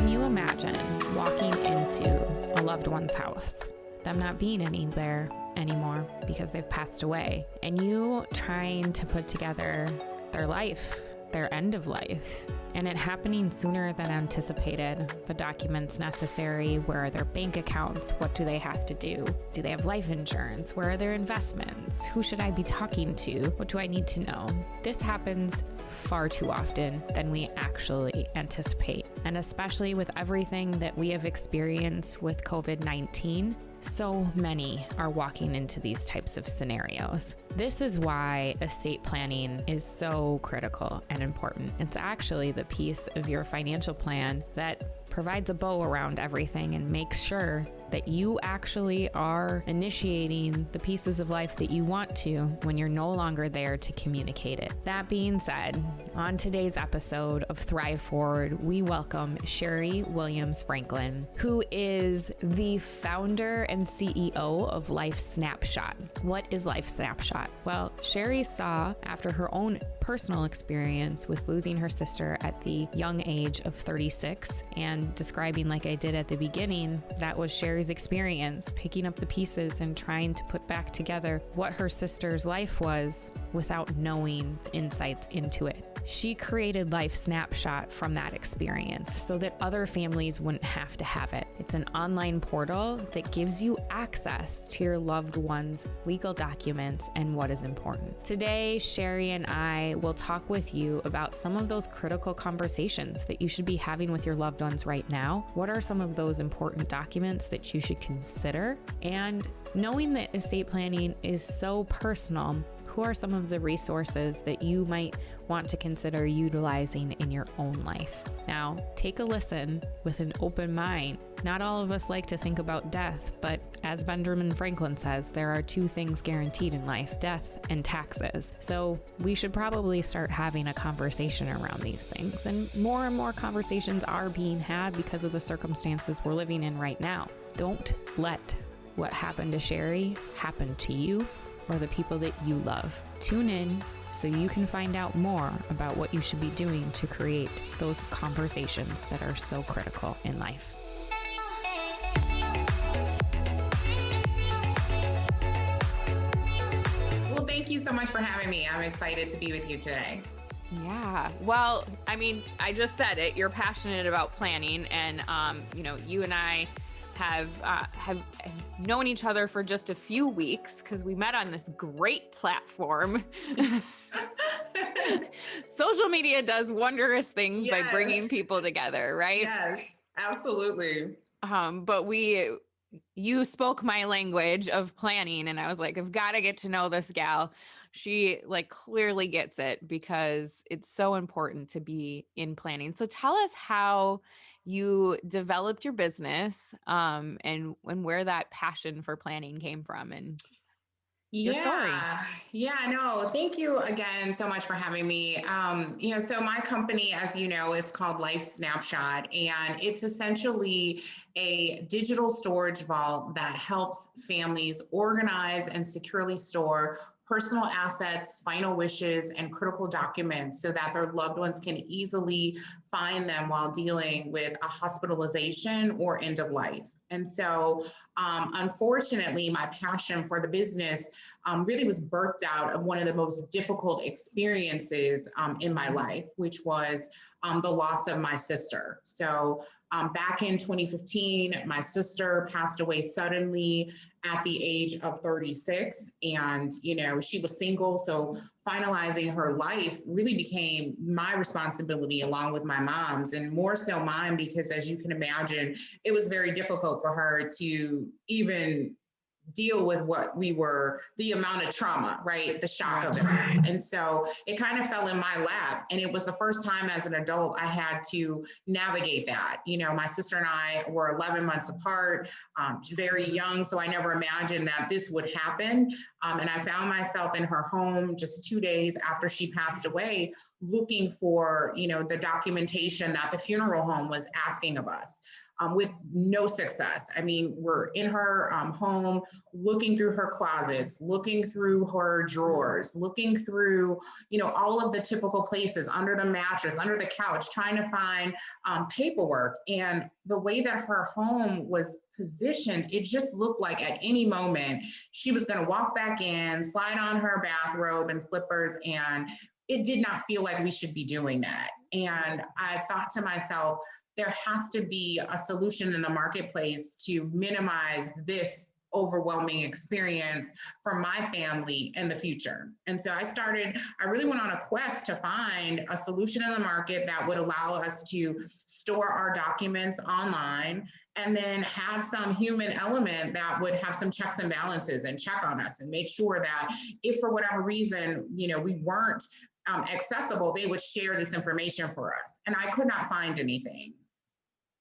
Can you imagine walking into a loved one's house, them not being anywhere anymore because they've passed away, and you trying to put together their life, their end of life, and it happening sooner than anticipated? The documents necessary, where are their bank accounts? What do they have to do? Do they have life insurance? Where are their investments? Who should I be talking to? What do I need to know? This happens far too often than we actually anticipate. And especially with everything that we have experienced with COVID-19, so many are walking into these types of scenarios. This is why estate planning is so critical and important. It's actually the piece of your financial plan that provides a bow around everything and makes sure that you actually are initiating the pieces of life that you want to when you're no longer there to communicate it. That being said, on today's episode of Thrive Forward, we welcome Cheri Williams-Franklin, who is the founder and CEO of Life Snapshot. What is Life Snapshot? Well, Cheri saw, after her own personal experience with losing her sister at the young age of 36, and describing, like I did at the beginning, that was Cheri's experience, picking up the pieces and trying to put back together what her sister's life was without knowing insights into it. She created Life Snapshot from that experience so that other families wouldn't have to have it. It's an online portal that gives you access to your loved one's legal documents and what is important. Today, Cheri and I will talk with you about some of those critical conversations that you should be having with your loved ones right now. What are some of those important documents that you should consider? And knowing that estate planning is so personal, who are some of the resources that you might want to consider utilizing in your own life? Now, take a listen with an open mind. Not all of us like to think about death, but as Benjamin Franklin says, there are two things guaranteed in life: death and taxes. So we should probably start having a conversation around these things. And more conversations are being had because of the circumstances we're living in right now. Don't let what happened to Cheri happen to you or the people that you love. Tune in so you can find out more about what you should be doing to create those conversations that are so critical in life. Well, thank you so much for having me. I'm excited to be with you today. Yeah. Well, I mean, I just said it. You're passionate about planning, and you and I have known each other for just a few weeks because we met on this great platform. Social media does wondrous things by bringing people together, right? Yes, absolutely. But you spoke my language of planning, and I was like, I've got to get to know this gal. She clearly gets it because it's so important to be in planning. So tell us how you developed your business, and where that passion for planning came from, and your story. No, thank you again so much for having me. So my company, as you know, is called Life Snapshot, and it's essentially a digital storage vault that helps families organize and securely store personal assets, final wishes, and critical documents so that their loved ones can easily find them while dealing with a hospitalization or end of life. And so, unfortunately, my passion for the business really was birthed out of one of the most difficult experiences in my life, which was the loss of my sister. So back in 2015, my sister passed away suddenly at the age of 36. And, she was single. So finalizing her life really became my responsibility along with my mom's, and more so mine, because as you can imagine, it was very difficult for her to even deal with the amount of trauma, right? The shock of it. And so it kind of fell in my lap. And it was the first time as an adult I had to navigate that. My sister and I were 11 months apart, very young. So I never imagined that this would happen. And I found myself in her home just 2 days after she passed away, looking for, the documentation that the funeral home was asking of us. With no success. I mean, we're in her home, looking through her closets, looking through her drawers, looking through, all of the typical places, under the mattress, under the couch, trying to find paperwork. And the way that her home was positioned, it just looked like at any moment she was going to walk back in, slide on her bathrobe and slippers, and it did not feel like we should be doing that. And I thought to myself, there has to be a solution in the marketplace to minimize this overwhelming experience for my family in the future. And so I really went on a quest to find a solution in the market that would allow us to store our documents online and then have some human element that would have some checks and balances and check on us and make sure that if for whatever reason, we weren't accessible, they would share this information for us. And I could not find anything.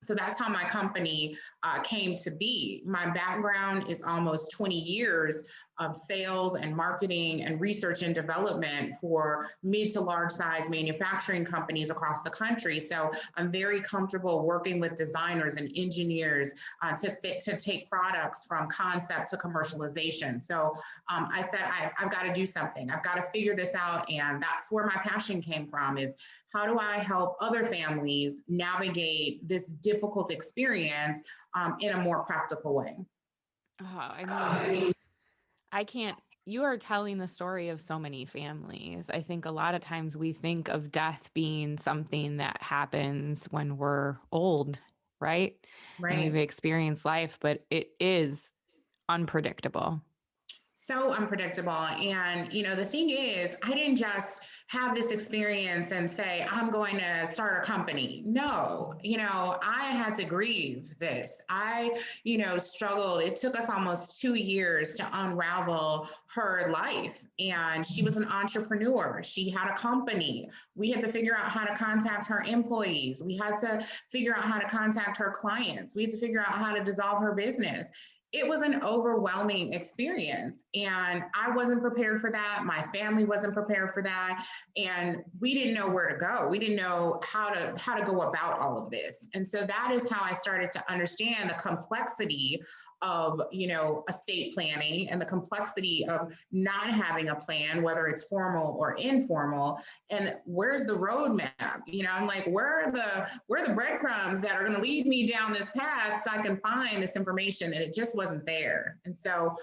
So that's how my company came to be. My background is almost 20 years of sales and marketing and research and development for mid to large size manufacturing companies across the country. So I'm very comfortable working with designers and engineers to take products from concept to commercialization. So I said, I've got to do something. I've got to figure this out. And that's where my passion came from, is how do I help other families navigate this difficult experience in a more practical way? I can't, you are telling the story of so many families. I think a lot of times we think of death being something that happens when we're old, right? Right. And we've experienced life, but it is unpredictable. So unpredictable. And, the thing is, I didn't just have this experience and say, I'm going to start a company. No, I had to grieve this. I, struggled. It took us almost 2 years to unravel her life. And she was an entrepreneur. She had a company. We had to figure out how to contact her employees. We had to figure out how to contact her clients. We had to figure out how to dissolve her business. It was an overwhelming experience, and I wasn't prepared for that. My family wasn't prepared for that, and we didn't know where to go. We didn't know how to go about all of this. And so that is how I started to understand the complexity of, estate planning and the complexity of not having a plan, whether it's formal or informal, and where's the roadmap? I'm like, where are the breadcrumbs that are going to lead me down this path so I can find this information? And it just wasn't there. And so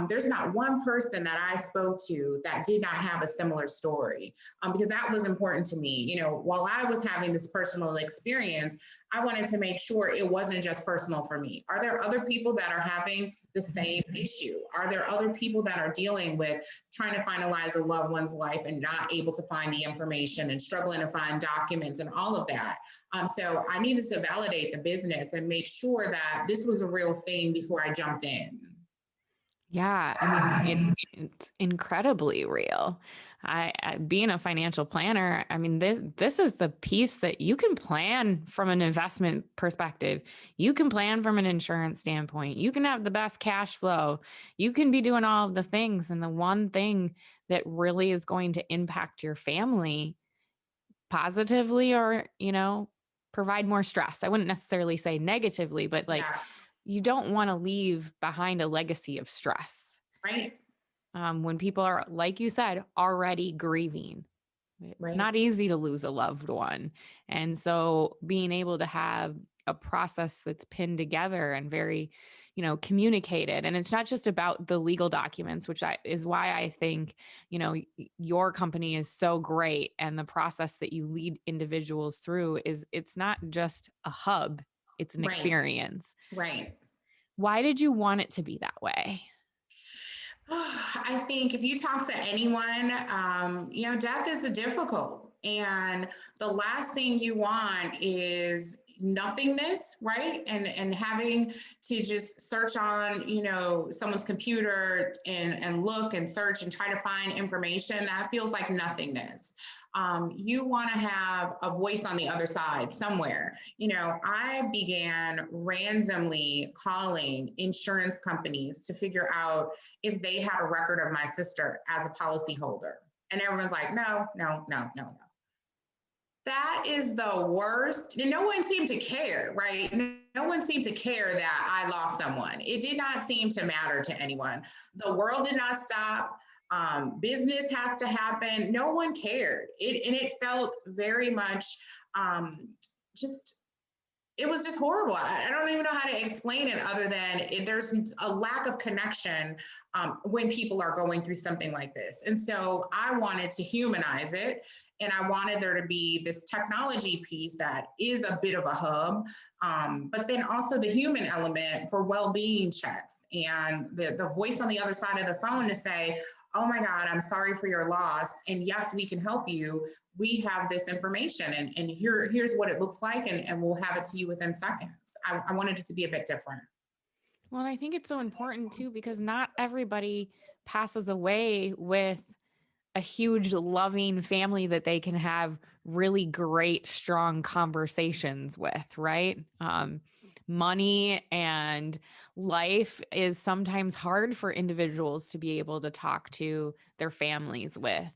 there's not one person that I spoke to that did not have a similar story, because that was important to me. While I was having this personal experience, I wanted to make sure it wasn't just personal for me. Are there other people that are having the same issue? Are there other people that are dealing with trying to finalize a loved one's life and not able to find the information and struggling to find documents and all of that? So I needed to validate the business and make sure that this was a real thing before I jumped in. Yeah, I mean, it's incredibly real. Being a financial planner, I mean, this is the piece that you can plan from an investment perspective. You can plan from an insurance standpoint. You can have the best cash flow. You can be doing all of the things. And the one thing that really is going to impact your family positively or, provide more stress. I wouldn't necessarily say negatively, but you don't want to leave behind a legacy of stress. Right. When people are, like you said, already grieving. It's not easy to lose a loved one. And so being able to have a process that's pinned together and very, communicated. And it's not just about the legal documents, which is why I think, your company is so great. And the process that you lead individuals through it's not just a hub, it's an experience. Right. Why did you want it to be that way? I think if you talk to anyone, death is difficult. And the last thing you want is nothingness, right? And having to just search on, someone's computer and look and search and try to find information. That feels like nothingness. You want to have a voice on the other side somewhere. I began randomly calling insurance companies to figure out if they had a record of my sister as a policyholder. And everyone's like, no. That is the worst. And no one seemed to care, right? No one seemed to care that I lost someone. It did not seem to matter to anyone. The world did not stop. Business has to happen. No one cared. And it felt very much just, it was just horrible. I don't even know how to explain it other than there's a lack of connection when people are going through something like this. And so I wanted to humanize it. And I wanted there to be this technology piece that is a bit of a hub, but then also the human element for well-being checks and the voice on the other side of the phone to say, oh my God, I'm sorry for your loss. And yes, we can help you. We have this information and here's what it looks like and we'll have it to you within seconds. I wanted it to be a bit different. Well, I think it's so important too, because not everybody passes away with a huge loving family that they can have really great, strong conversations with, right? Money and life is sometimes hard for individuals to be able to talk to their families with.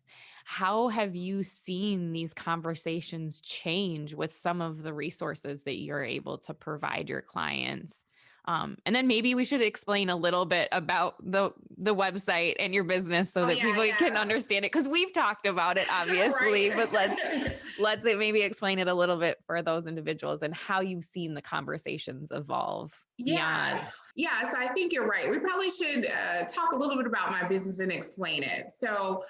How have you seen these conversations change with some of the resources that you're able to provide your clients? And then maybe we should explain a little bit about the website and your business so that people can understand it, because we've talked about it obviously, Right. but let's maybe explain it a little bit for those individuals and how you've seen the conversations evolve beyond. Yes, I think you're right. We probably should talk a little bit about my business and explain it. So,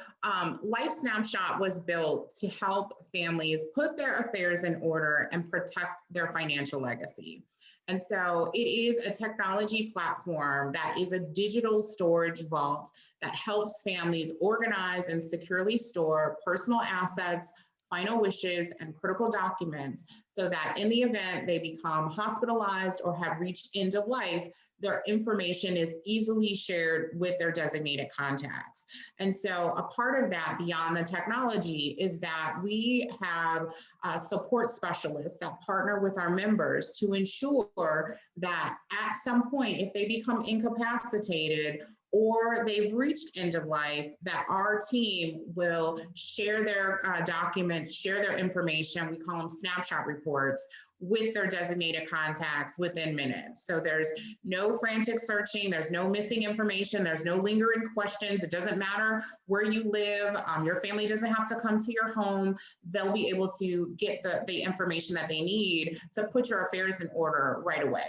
Life Snapshot was built to help families put their affairs in order and protect their financial legacy. And so it is a technology platform that is a digital storage vault that helps families organize and securely store personal assets, final wishes, and critical documents so that in the event they become hospitalized or have reached end of life, their information is easily shared with their designated contacts. And so a part of that beyond the technology is that we have support specialists that partner with our members to ensure that at some point, if they become incapacitated or they've reached end of life, that our team will share their documents, share their information, we call them snapshot reports, with their designated contacts within minutes. So there's no frantic searching, there's no missing information, there's no lingering questions. It doesn't matter where you live, your family doesn't have to come to your home. They'll be able to get the information that they need to put your affairs in order right away.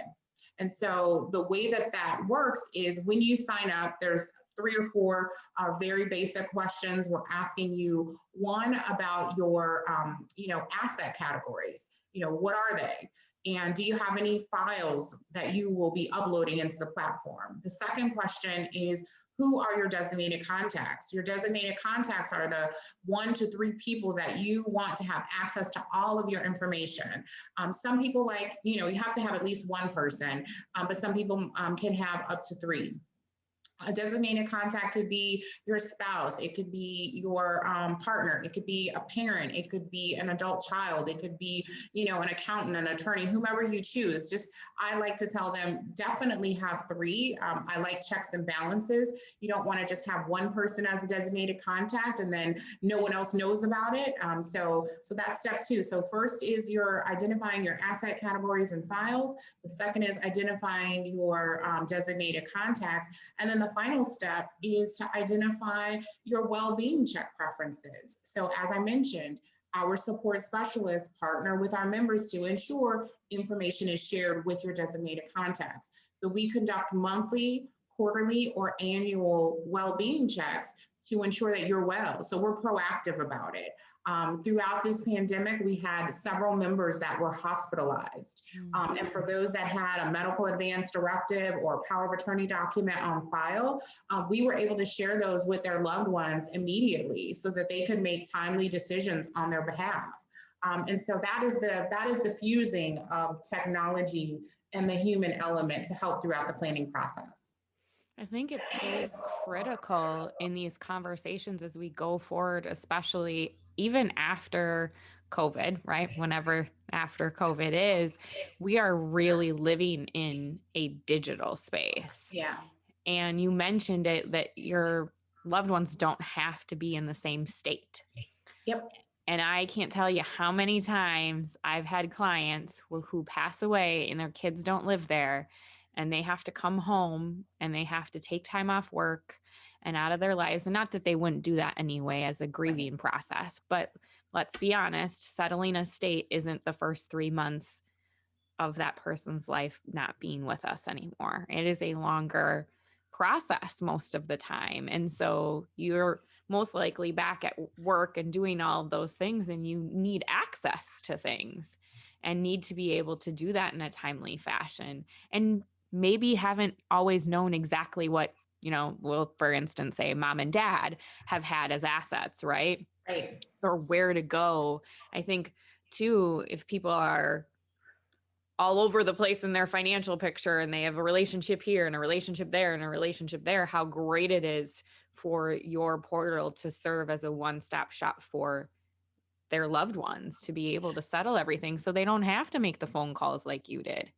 And so the way that that works is when you sign up, there's 3 or 4 very basic questions. We're asking you one about your, asset categories. What are they? And do you have any files that you will be uploading into the platform? The second question is, who are your designated contacts? Your designated contacts are the 1 to 3 people that you want to have access to all of your information. Some people you have to have at least 1 person, but some people can have up to 3. A designated contact could be your spouse, it could be your partner, it could be a parent, it could be an adult child, it could be, an accountant, an attorney, whomever you choose. Just, I like to tell them definitely have 3. I like checks and balances. You don't want to just have 1 person as a designated contact and then no one else knows about it. So that's step 2. So first is your identifying your asset categories and files. The second is identifying your designated contacts. And then the final step is to identify your well-being check preferences. So as I mentioned, our support specialists partner with our members to ensure information is shared with your designated contacts. So we conduct monthly, quarterly, or annual well-being checks to ensure that you're well. So we're proactive about it. Throughout this pandemic, we had several members that were hospitalized. And for those that had a medical advance directive or power of attorney document on file, we were able to share those with their loved ones immediately so that they could make timely decisions on their behalf. And so that is the fusing of technology and the human element to help throughout the planning process. I think it's so critical in these conversations as we go forward, especially even after COVID, right? Whenever after COVID is, we are really living in a digital space. Yeah. And you mentioned it that your loved ones don't have to be in the same state. Yep. And I can't tell you how many times I've had clients who pass away and their kids don't live there, and they have to come home and they have to take time off work and out of their lives. And not that they wouldn't do that anyway as a grieving process, but let's be honest, settling a state isn't the first 3 months of that person's life not being with us anymore. It is a longer process most of the time. And so you're most likely back at work and doing all of those things, and you need access to things and need to be able to do that in a timely fashion. And maybe haven't always known exactly what, well, for instance, say mom and dad have had as assets, right? Right. Or where to go. I think too, if people are all over the place in their financial picture and they have a relationship here and a relationship there and a relationship there, how great it is for your portal to serve as a one-stop shop for their loved ones to be able to settle everything so they don't have to make the phone calls like you did.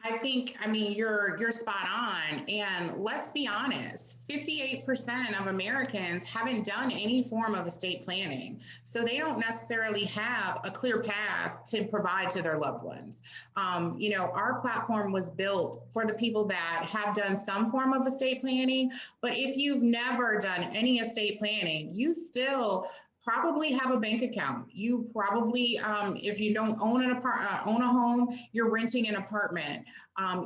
I mean, you're spot on. And let's be honest, 58% of Americans haven't done any form of estate planning. So they don't necessarily have a clear path to provide to their loved ones. Our platform was built for the people that have done some form of estate planning. But if you've never done any estate planning, you still probably have a bank account. You probably, if you don't own own a home, you're renting an apartment.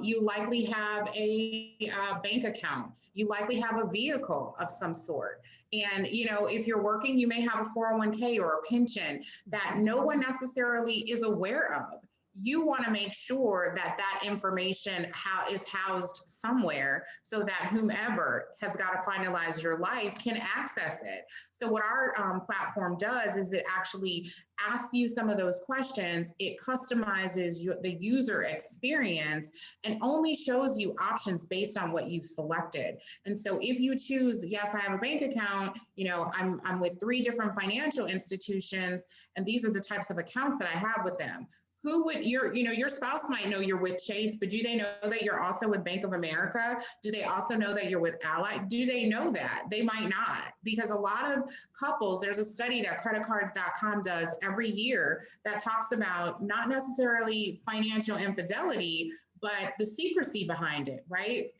You likely have a bank account. You likely have a vehicle of some sort. And, if you're working, you may have a 401k or a pension that no one necessarily is aware of. You want to make sure that that information is housed somewhere so that whomever has got to finalize your life can access it. So what our platform does is it actually asks you some of those questions. It customizes the user experience and only shows you options based on what you've selected. And so if you choose, yes, I have a bank account, I'm with 3 different financial institutions, and these are the types of accounts that I have with them. Who would your spouse might know you're with Chase, but do they know that you're also with Bank of America? Do they also know that you're with Ally? Do they know that? They might not, because a lot of couples, there's a study that creditcards.com does every year that talks about not necessarily financial infidelity, but the secrecy behind it, right?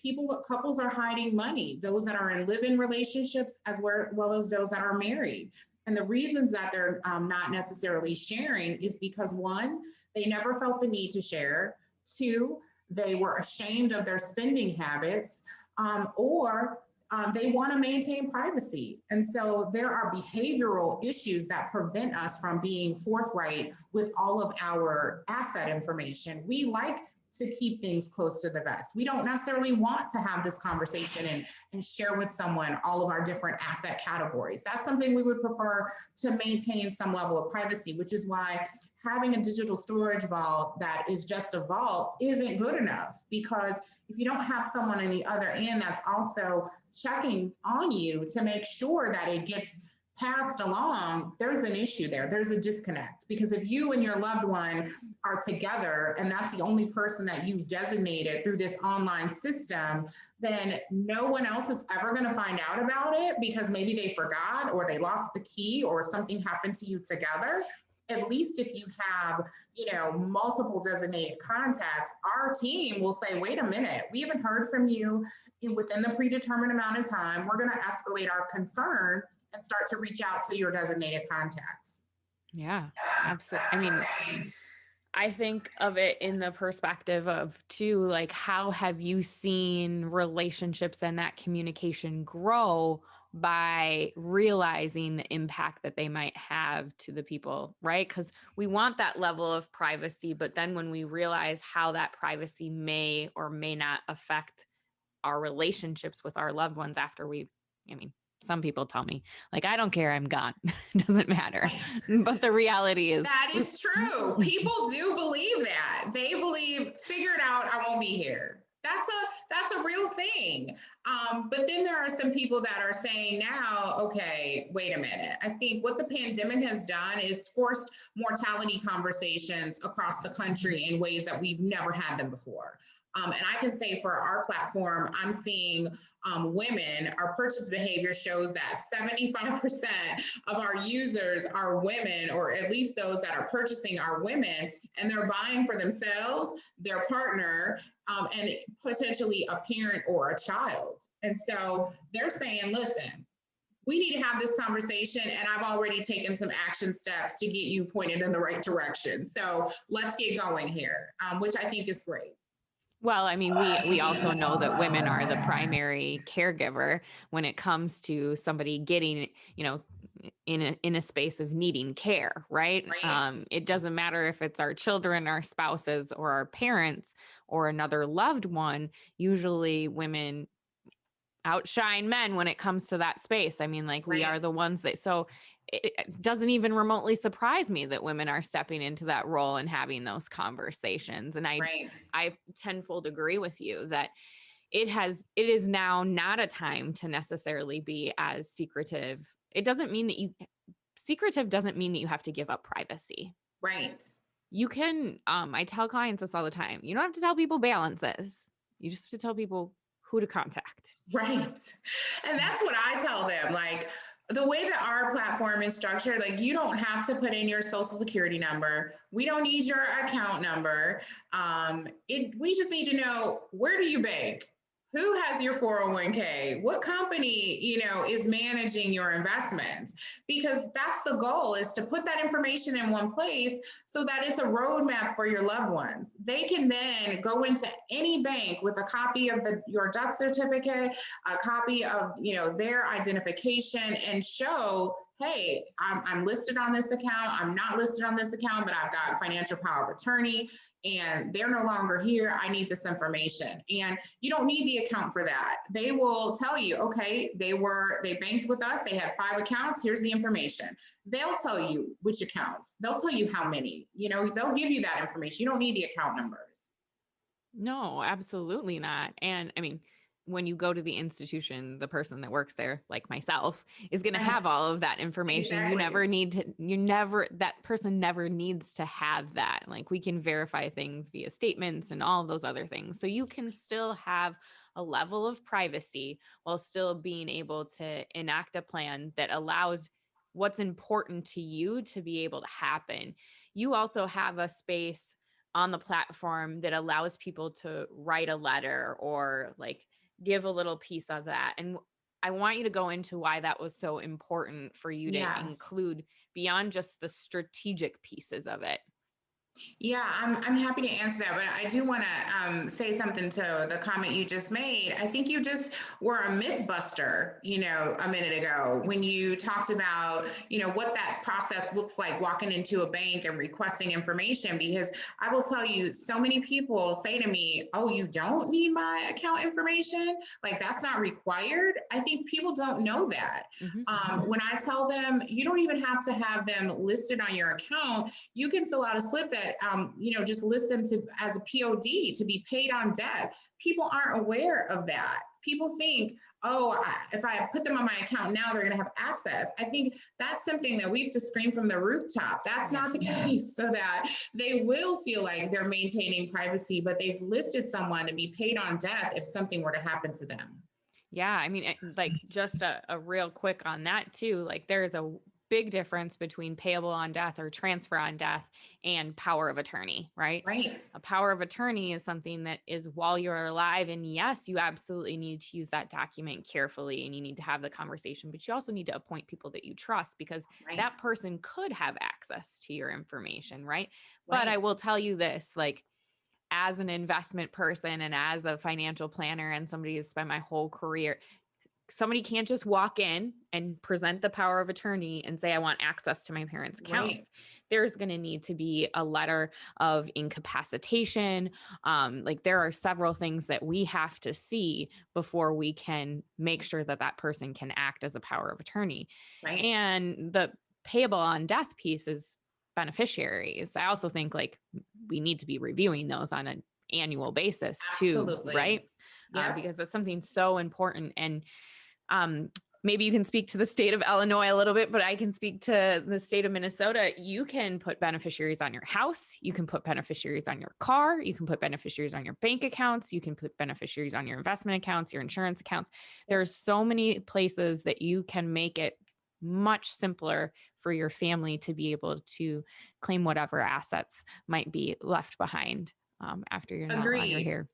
Couples are hiding money, those that are in live-in relationships as well as those that are married. And the reasons that they're not necessarily sharing is because, 1, they never felt the need to share. 2, they were ashamed of their spending habits, or they want to maintain privacy. And so there are behavioral issues that prevent us from being forthright with all of our asset information. We like to keep things close to the vest. We don't necessarily want to have this conversation and share with someone all of our different asset categories. That's something we would prefer to maintain some level of privacy, which is why having a digital storage vault that is just a vault isn't good enough, because if you don't have someone on the other end that's also checking on you to make sure that it gets passed along, there's an issue there. There's a disconnect, because if you and your loved one are together and that's the only person that you've designated through this online system, then no one else is ever going to find out about it, because maybe they forgot or they lost the key or something happened to you together. At least if you have, multiple designated contacts, our team will say, wait a minute, we haven't heard from you within the predetermined amount of time. We're going to escalate our concern and start to reach out to your designated contacts. Yeah, absolutely. I mean, I think of it in the perspective of too, like, how have you seen relationships and that communication grow by realizing the impact that they might have to the people, right? Because we want that level of privacy, but then when we realize how that privacy may or may not affect our relationships with our loved ones after some people tell me, like, I don't care, I'm gone. It doesn't matter. But the reality is that is true. People do believe that. They believe, figure it out, I won't be here. That's a real thing. But then there are some people that are saying now, okay, wait a minute. I think what the pandemic has done is forced mortality conversations across the country in ways that we've never had them before. And I can say for our platform, I'm seeing women, our purchase behavior shows that 75% of our users are women, or at least those that are purchasing are women, and they're buying for themselves, their partner, and potentially a parent or a child. And so they're saying, listen, we need to have this conversation, and I've already taken some action steps to get you pointed in the right direction. So let's get going here, which I think is great. Well, I mean, we also know that women are the primary caregiver when it comes to somebody getting, in a space of needing care, right? Right. It doesn't matter if it's our children, our spouses, or our parents, or another loved one. Usually women outshine men when it comes to that space. I mean, like, we Right. are the ones that, so it doesn't even remotely surprise me that women are stepping into that role and having those conversations. And Right. I tenfold agree with you that it is now not a time to necessarily be as secretive. It doesn't mean that secretive doesn't mean that you have to give up privacy. Right. You can, I tell clients this all the time. You don't have to tell people balances. You just have to tell people who to contact. Right. And that's what I tell them. Like, the way that our platform is structured, like, you don't have to put in your social security number. We don't need your account number. We just need to know, where do you bank? Who has your 401k? What company, is managing your investments? Because that's the goal, is to put that information in one place so that it's a roadmap for your loved ones. They can then go into any bank with a copy of your death certificate, a copy of, their identification, and show, hey, I'm listed on this account. I'm not listed on this account, but I've got financial power of attorney, and they're no longer here. I need this information. And you don't need the account for that. They will tell you, okay, they banked with us. They had 5 accounts. Here's the information. They'll tell you which accounts. They'll tell you how many, they'll give you that information. You don't need the account numbers. No, absolutely not. And I mean, when you go to the institution, the person that works there, like myself, is going to have all of that information. Exactly. That person never needs to have that. Like, we can verify things via statements and all of those other things. So you can still have a level of privacy while still being able to enact a plan that allows what's important to you to be able to happen. You also have a space on the platform that allows people to write a letter or like give a little piece of that. And I want you to go into why that was so important for you to Yeah. include beyond just the strategic pieces of it. Yeah, I'm happy to answer that, but I do want to say something to the comment you just made. I think you just were a myth buster, a minute ago, when you talked about, what that process looks like walking into a bank and requesting information. Because I will tell you, so many people say to me, "Oh, you don't need my account information? Like, that's not required." I think people don't know that. When I tell them, you don't even have to have them listed on your account. You can fill out a slip that, just list them as a POD, to be paid on death. People aren't aware of that. People think, oh, if I put them on my account now, they're going to have access. I think that's something that we have to scream from the rooftop. That's not the case, so that they will feel like they're maintaining privacy, but they've listed someone to be paid on death if something were to happen to them. Yeah. I mean, like, just a real quick on that too, like, there is a big difference between payable on death or transfer on death and power of attorney, right? Right. A power of attorney is something that is while you're alive. And yes, you absolutely need to use that document carefully and you need to have the conversation, but you also need to appoint people that you trust, because that person could have access to your information, right? But I will tell you this, like, as an investment person and as a financial planner and somebody who's spent my whole career, somebody can't just walk in and present the power of attorney and say, I want access to my parents' accounts. There's going to need to be a letter of incapacitation. Like, there are several things that we have to see before we can make sure that that person can act as a power of attorney. And the payable on death piece is beneficiaries. I also think, like, we need to be reviewing those on an annual basis too, right? Because it's something so important. And maybe you can speak to the state of Illinois a little bit, but I can speak to the state of Minnesota. You can put beneficiaries on your house. You can put beneficiaries on your car. You can put beneficiaries on your bank accounts. You can put beneficiaries on your investment accounts, your insurance accounts. There's so many places that you can make it much simpler for your family to be able to claim whatever assets might be left behind after you're no longer here.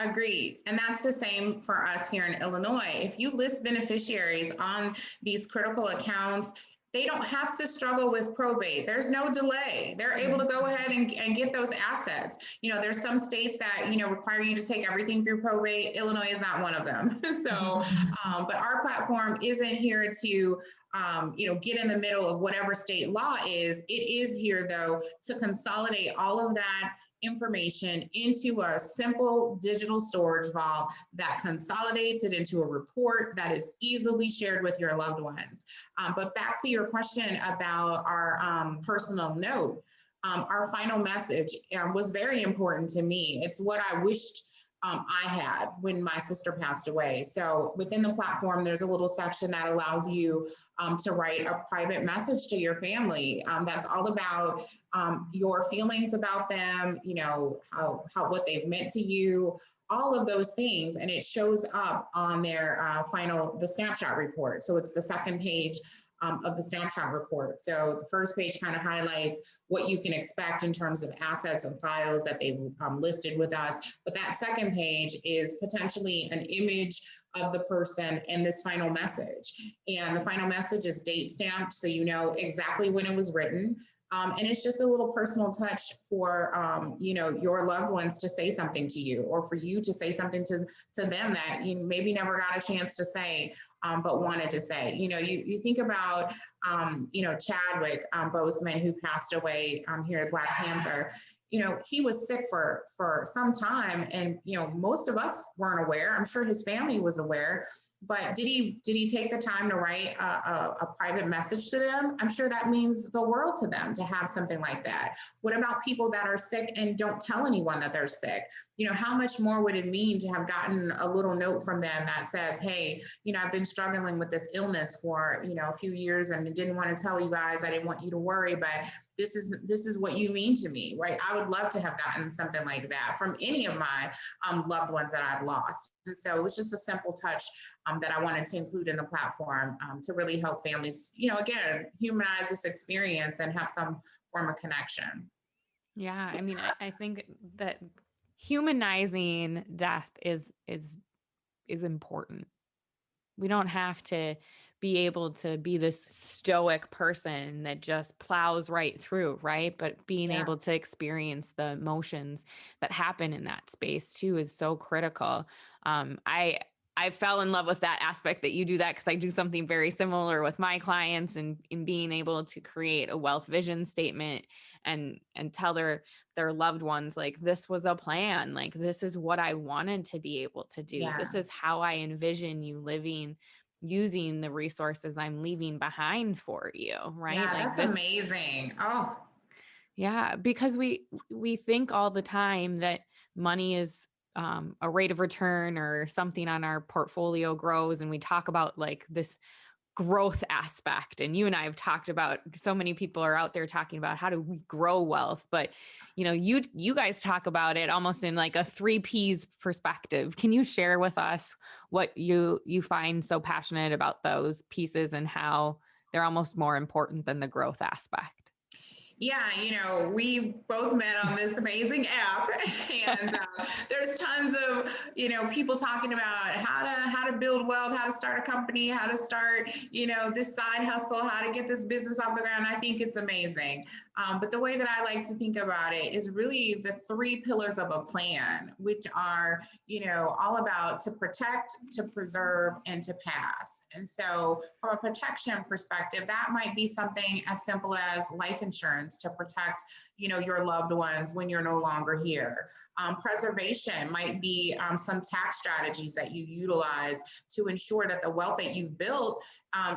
Agreed. And that's the same for us here in Illinois. If you list beneficiaries on these critical accounts, they don't have to struggle with probate. There's no delay. They're able to go ahead and get those assets. There's some states that, require you to take everything through probate. Illinois is not one of them. So, but our platform isn't here to, get in the middle of whatever state law is. It is here, though, to consolidate all of that information into a simple digital storage vault that consolidates it into a report that is easily shared with your loved ones. But back to your question about our personal note, our final message was very important to me. It's what I wished I had when my sister passed away. So within the platform, there's a little section that allows you to write a private message to your family. That's all about your feelings about them, how what they've meant to you, all of those things. And it shows up on their the snapshot report. So it's the second page of the snapshot report. So the first page kind of highlights what you can expect in terms of assets and files that they've listed with us. But that second page is potentially an image of the person and this final message. And the final message is date stamped, so you know exactly when it was written. And it's just a little personal touch for, your loved ones to say something to you, or for you to say something to them that you maybe never got a chance to say, but wanted to say. You think about, Chadwick Boseman, who passed away here at Black Panther. He was sick for some time, and most of us weren't aware. I'm sure his family was aware. But did he take the time to write a private message to them? I'm sure that means the world to them to have something like that. What about people that are sick and don't tell anyone that they're sick? How much more would it mean to have gotten a little note from them that says, hey, I've been struggling with this illness for, a few years and didn't want to tell you guys. I didn't want you to worry, but this is what you mean to me, right? I would love to have gotten something like that from any of my loved ones that I've lost. And so it was just a simple touch that I wanted to include in the platform to really help families, again, humanize this experience and have some form of connection. Yeah. I mean, I think that humanizing death is important. We don't have to be able to be this stoic person that just plows right through, right? But being able to experience the emotions that happen in that space too is so critical. I fell in love with that aspect that you do that, because I do something very similar with my clients, and in being able to create a wealth vision statement and tell their loved ones, like, this was a plan, like, this is what I wanted to be able to do. Yeah. This is how I envision you living, using the resources I'm leaving behind for you. Right. Yeah, like, that's amazing. Oh, yeah. Because we think all the time that money is a rate of return or something on our portfolio grows. And we talk about like this growth aspect. And you and I have talked about, so many people are out there talking about how do we grow wealth, but you guys talk about it almost in like a 3 Ps perspective. Can you share with us what you find so passionate about those pieces and how they're almost more important than the growth aspect? Yeah, we both met on this amazing app, and there's tons of, people talking about how to build wealth, how to start a company, how to start, this side hustle, how to get this business off the ground. I think it's amazing. But the way that I like to think about it is really the 3 pillars of a plan, which are, all about to protect, to preserve, and to pass. And so from a protection perspective, that might be something as simple as life insurance to protect, your loved ones when you're no longer here. Preservation might be some tax strategies that you utilize to ensure that the wealth that you've built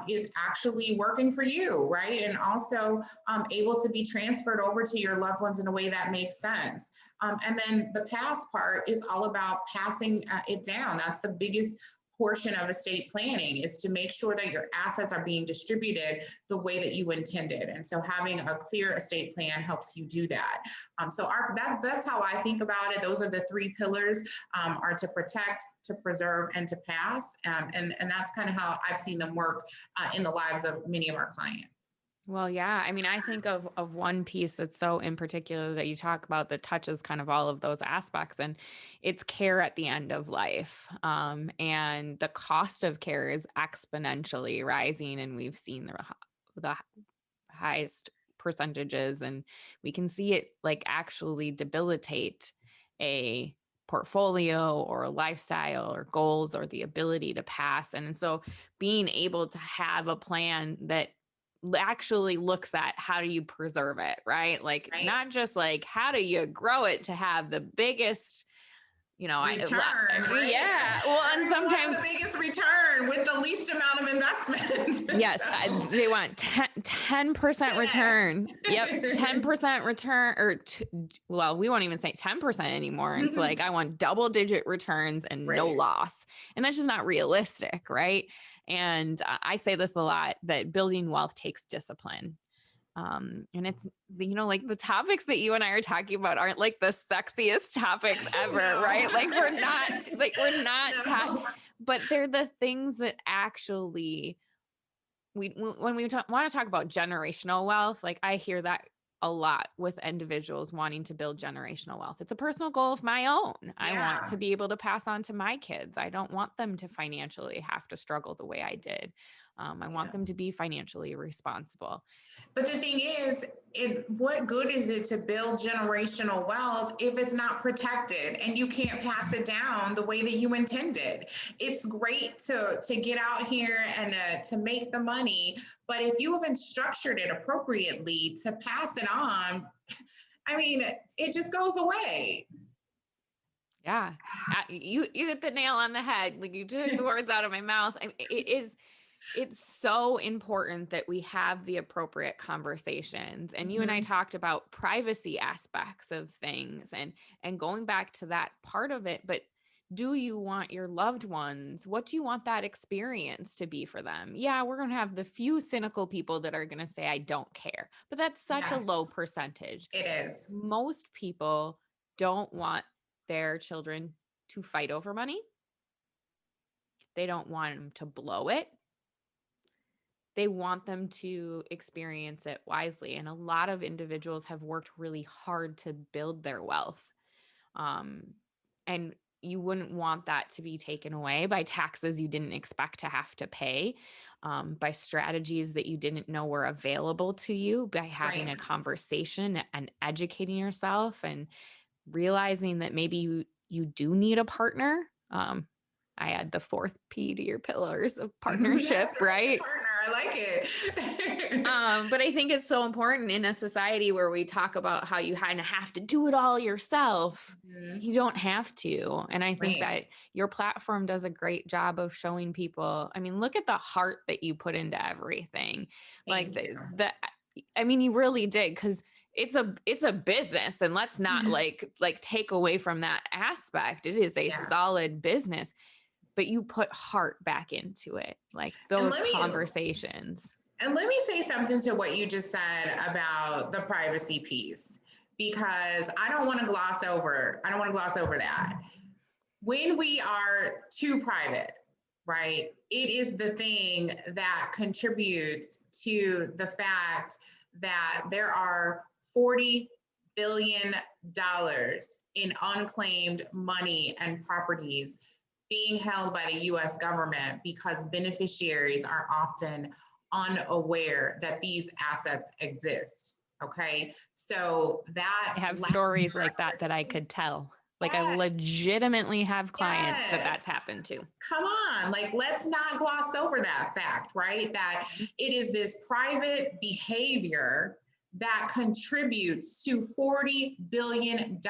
is actually working for you, right? And also able to be transferred over to your loved ones in a way that makes sense. And then the pass part is all about passing it down. That's the biggest portion of estate planning is to make sure that your assets are being distributed the way that you intended. And so having a clear estate plan helps you do that. That's how I think about it. Those are the three pillars, are to protect, to preserve, and to pass. And that's kind of how I've seen them work in the lives of many of our clients. Well, yeah. I mean, I think of one piece that's so in particular that you talk about that touches kind of all of those aspects, and it's care at the end of life. And the cost of care is exponentially rising, and we've seen the highest percentages, and we can see it like actually debilitate a portfolio or a lifestyle or goals or the ability to pass. And so being able to have a plan that actually looks at how do you preserve it, right? Like Right. not just like how do you grow it to have the biggest, Return, right? Yeah. Well, and Everyone sometimes wants the biggest return with the least amount of investment. yes, they want 10% return. Yep, 10% return, well, we won't even say 10% anymore. It's like I want double-digit returns and no Right. loss, and that's just not realistic, right? And I say this a lot, that building wealth takes discipline. And it's, like the topics that you and I are talking about aren't like the sexiest topics ever, No. right? We're not, No. but they're the things that actually when we want to talk about generational wealth, like I hear that a lot with individuals wanting to build generational wealth. It's a personal goal of my own. I want to be able to pass on to my kids. I don't want them to financially have to struggle the way I did. I want them to be financially responsible. But the thing is, what good is it to build generational wealth if it's not protected and you can't pass it down the way that you intended? It's great to get out here and to make the money, but if you haven't structured it appropriately to pass it on, I mean, it just goes away. Yeah, you hit the nail on the head. Like you took the words out of my mouth. It's so important that we have the appropriate conversations. And you and I talked about privacy aspects of things and going back to that part of it. But do you want your loved ones? What do you want that experience to be for them? Yeah, we're going to have the few cynical people that are going to say, I don't care. But that's such a low percentage. It is. Most people don't want their children to fight over money. They don't want them to blow it. They want them to experience it wisely. And a lot of individuals have worked really hard to build their wealth. And you wouldn't want that to be taken away by taxes you didn't expect to have to pay, by strategies that you didn't know were available to you, by having a conversation and educating yourself and realizing that maybe you do need a partner. I add the fourth P to your pillars of partnership, right? Partner, I like it. But I think it's so important in a society where we talk about how you kind of have to do it all yourself. You don't have to. And I think that your platform does a great job of showing people, I mean, look at the heart that you put into everything. You really did, because it's a business, and let's not like take away from that aspect. It is a solid business, but you put heart back into it, like those conversations. And let me say something to what you just said about the privacy piece, because I don't want to gloss over that. When we are too private, right, it is the thing that contributes to the fact that there are $40 billion in unclaimed money and properties being held by the US government because beneficiaries are often unaware that these assets exist. Okay. So that I have stories like that I could tell. Like I legitimately have clients that's happened to. Come on, like let's not gloss over that fact, right? That it is this private behavior that contributes to $40 billion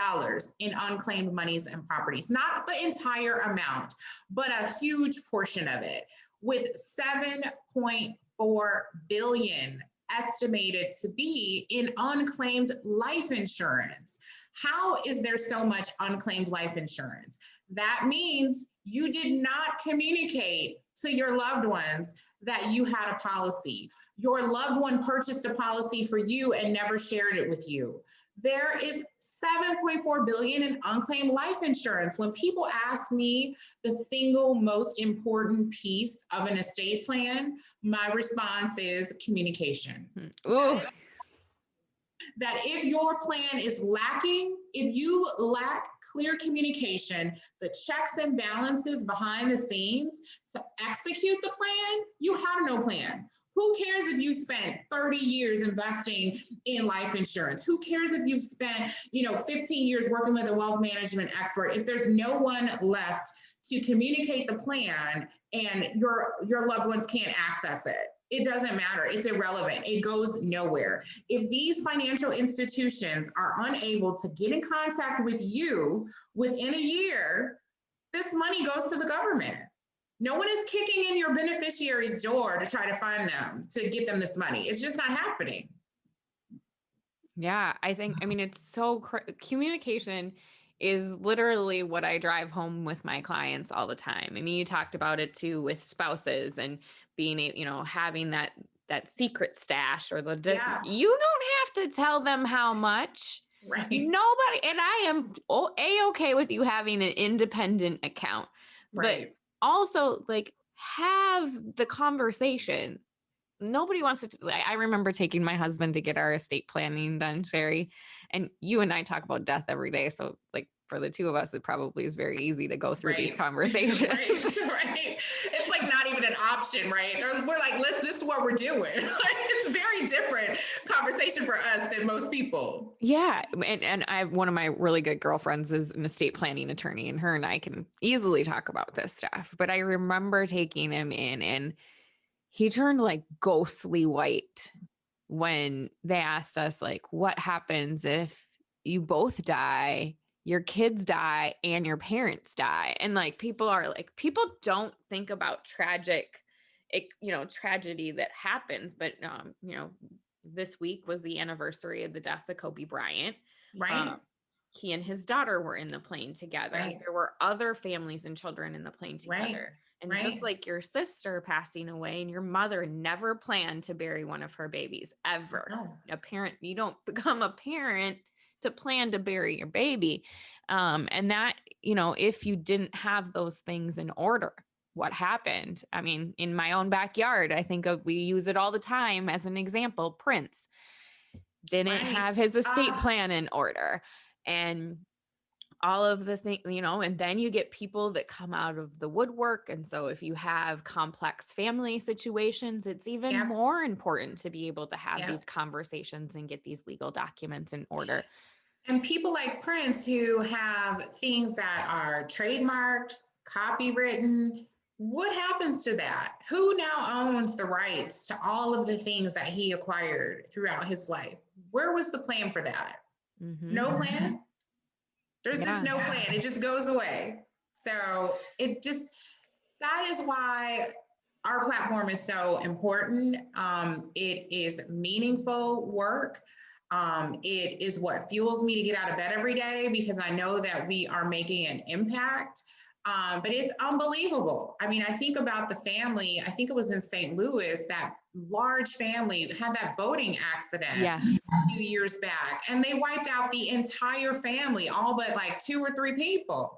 in unclaimed monies and properties. Not the entire amount, but a huge portion of it, with $7.4 billion estimated to be in unclaimed life insurance. How is there so much unclaimed life insurance? That means you did not communicate to your loved ones that you had a policy. Your loved one purchased a policy for you and never shared it with you. There is 7.4 billion in unclaimed life insurance. When people ask me the single most important piece of an estate plan, my response is communication. Ooh. That if your plan is lacking, if you lack clear communication, the checks and balances behind the scenes to execute the plan, you have no plan. Who cares if you spent 30 years investing in life insurance? Who cares if you've spent, 15 years working with a wealth management expert? If there's no one left to communicate the plan and your loved ones can't access it, it doesn't matter. It's irrelevant. It goes nowhere. If these financial institutions are unable to get in contact with you within a year, this money goes to the government. No one is kicking in your beneficiary's door to try to find them, to get them this money. It's just not happening. Yeah, it's so communication is literally what I drive home with my clients all the time. You talked about it too with spouses and being, having that secret stash or you don't have to tell them how much. Right. Nobody, and I am A-okay with you having an independent account, right. But also have the conversation. Nobody wants to, I remember taking my husband to get our estate planning done, Cheri, and you and I talk about death every day. So for the two of us, it probably is very easy to go through these conversations. right. It's not even an option, right? We're this is what we're doing. It's a very different conversation for us than most people. Yeah. And I have one of my really good girlfriends is an estate planning attorney, and her and I can easily talk about this stuff. But I remember taking him in and he turned ghostly white when they asked us, what happens if you both die, your kids die, and your parents die? And people don't think about tragedy that happens. But, this week was the anniversary of the death of Kobe Bryant. Right. He and his daughter were in the plane together. Right. There were other families and children in the plane together. Right. And just like your sister passing away, and your mother never planned to bury one of her babies ever. No. You don't become a parent to plan to bury your baby. And that, if you didn't have those things in order, what happened? In my own backyard, we use it all the time as an example. Prince didn't have his estate plan in order. And all of the things, and then you get people that come out of the woodwork. And so if you have complex family situations, it's even more important to be able to have these conversations and get these legal documents in order. And people like Prince who have things that are trademarked, copywritten, what happens to that? Who now owns the rights to all of the things that he acquired throughout his life? Where was the plan for that? Mm-hmm. No plan? There's just no plan. It just goes away. So that is why our platform is so important. It is meaningful work. It is what fuels me to get out of bed every day, because I know that we are making an impact. But it's unbelievable. I think about the family. I think it was in St. Louis, that large family had that boating accident a few years back, and they wiped out the entire family, all but 2 or 3 people.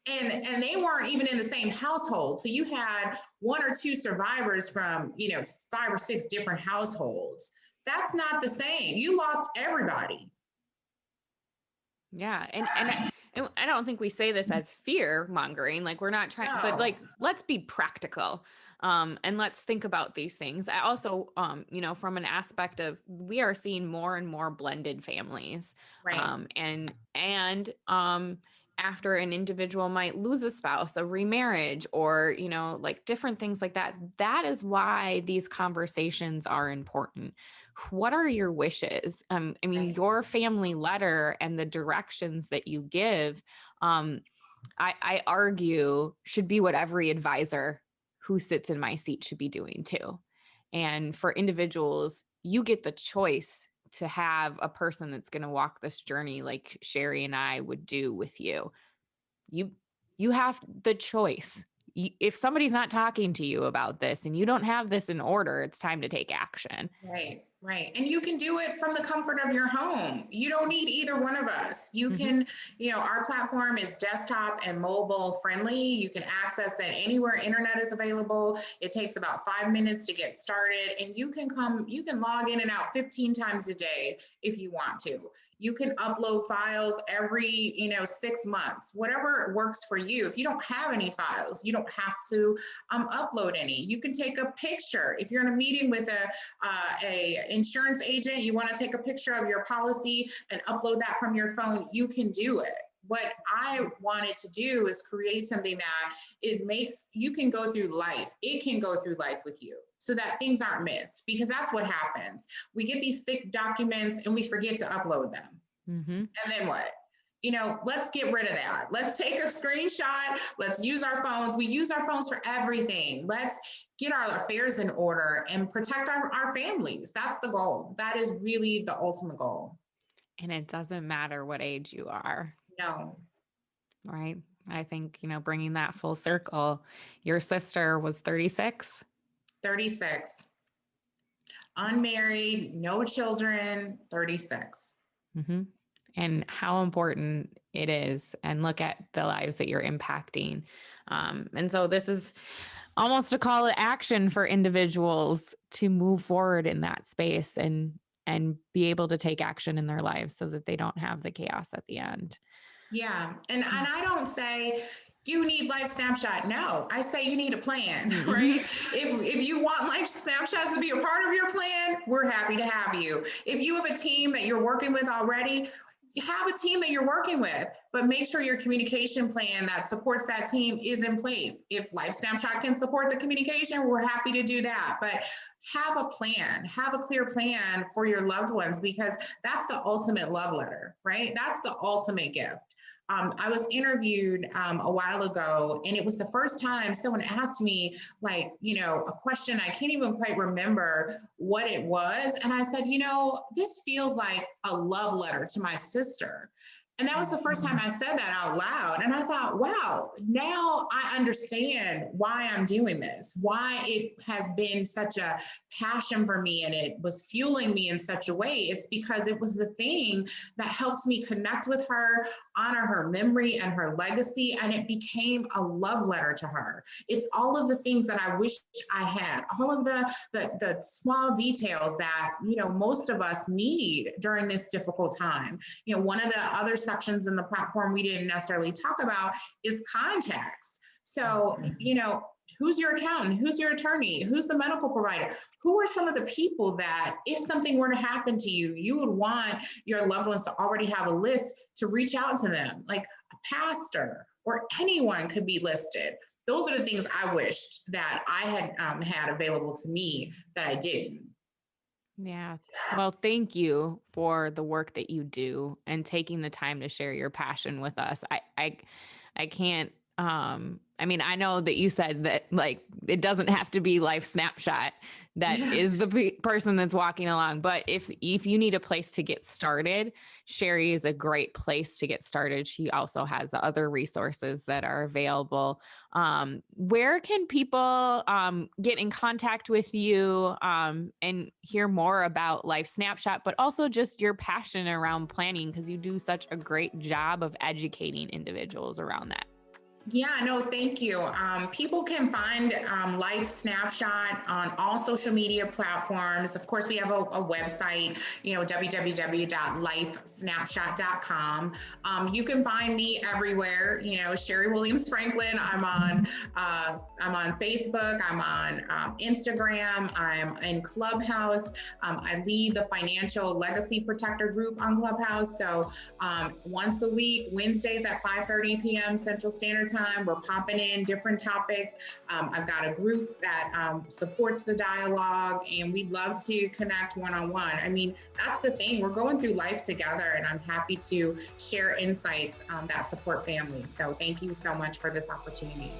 And they weren't even in the same household. So you had 1 or 2 survivors from, 5 or 6 different households. That's not the same. You lost everybody. Yeah. And I don't think we say this as fear mongering. We're not trying, but let's be practical. And let's think about these things. I also, from an aspect of, we are seeing more and more blended families. Right. And after an individual might lose a spouse, a remarriage, or, different things like that. That is why these conversations are important. What are your wishes? Your family letter and the directions that you give, I argue should be what every advisor who sits in my seat should be doing too. And for individuals, you get the choice to have a person that's going to walk this journey like Cheri and I would do with you. You have the choice. If somebody's not talking to you about this and you don't have this in order, it's time to take action. Right, right. And you can do it from the comfort of your home. You don't need either one of us. You can, our platform is desktop and mobile friendly. You can access it anywhere internet is available. It takes about 5 minutes to get started, and you can log in and out 15 times a day if you want to. You can upload files every, 6 months, whatever works for you. If you don't have any files, you don't have to upload any. You can take a picture. If you're in a meeting with a insurance agent, you want to take a picture of your policy and upload that from your phone, you can do it. What I wanted to do is create something that you can go through life. It can go through life with you so that things aren't missed, because that's what happens. We get these thick documents and we forget to upload them. And then what? Let's get rid of that. Let's take a screenshot. Let's use our phones. We use our phones for everything. Let's get our affairs in order and protect our families. That's the goal. That is really the ultimate goal. And it doesn't matter what age you are. No. Right. I think, bringing that full circle, your sister was 36. 36. Unmarried, no children, 36. And how important it is, and look at the lives that you're impacting. And so this is almost a call to action for individuals to move forward in that space and be able to take action in their lives so that they don't have the chaos at the end. Yeah. And I don't say you need Life Snapshot. No, I say you need a plan, right? If you want Life Snapshots to be a part of your plan, we're happy to have you. If you have a team that you're working with already, have a team that you're working with, but make sure your communication plan that supports that team is in place. If Life Snapshot can support the communication, we're happy to do that. But have a plan, have a clear plan for your loved ones, because that's the ultimate love letter, right? That's the ultimate gift. I was interviewed a while ago, and it was the first time someone asked me, a question. I can't even quite remember what it was. And I said, this feels like a love letter to my sister. And that was the first time I said that out loud. And I thought, wow, now I understand why I'm doing this, why it has been such a passion for me and it was fueling me in such a way. It's because it was the thing that helps me connect with her, honor her memory and her legacy. And it became a love letter to her. It's all of the things that I wish I had, all of the small details that, most of us need during this difficult time. One of the other sections in the platform we didn't necessarily talk about is contacts. So, who's your accountant? Who's your attorney? Who's the medical provider? Who are some of the people that, if something were to happen to you, you would want your loved ones to already have a list to reach out to them, like a pastor or anyone could be listed. Those are the things I wished that I had had available to me that I didn't. Yeah. Well, thank you for the work that you do and taking the time to share your passion with us. I can't, I know that you said that it doesn't have to be Life Snapshot that is the person that's walking along, but if you need a place to get started, Cheri is a great place to get started. She also has other resources that are available. Where can people get in contact with you and hear more about Life Snapshot, but also just your passion around planning, because you do such a great job of educating individuals around that? Yeah, no, thank you. People can find Life Snapshot on all social media platforms. Of course, we have a website, www.lifesnapshot.com. You can find me everywhere. Cheri Williams-Franklin. I'm on Facebook. I'm on Instagram. I'm in Clubhouse. I lead the Financial Legacy Protector group on Clubhouse. So once a week, Wednesdays at 5:30 p.m. Central Standard Time, we're popping in different topics. I've got a group that supports the dialogue, and we'd love to connect one-on-one. That's the thing. We're going through life together, and I'm happy to share insights that support families. So thank you so much for this opportunity.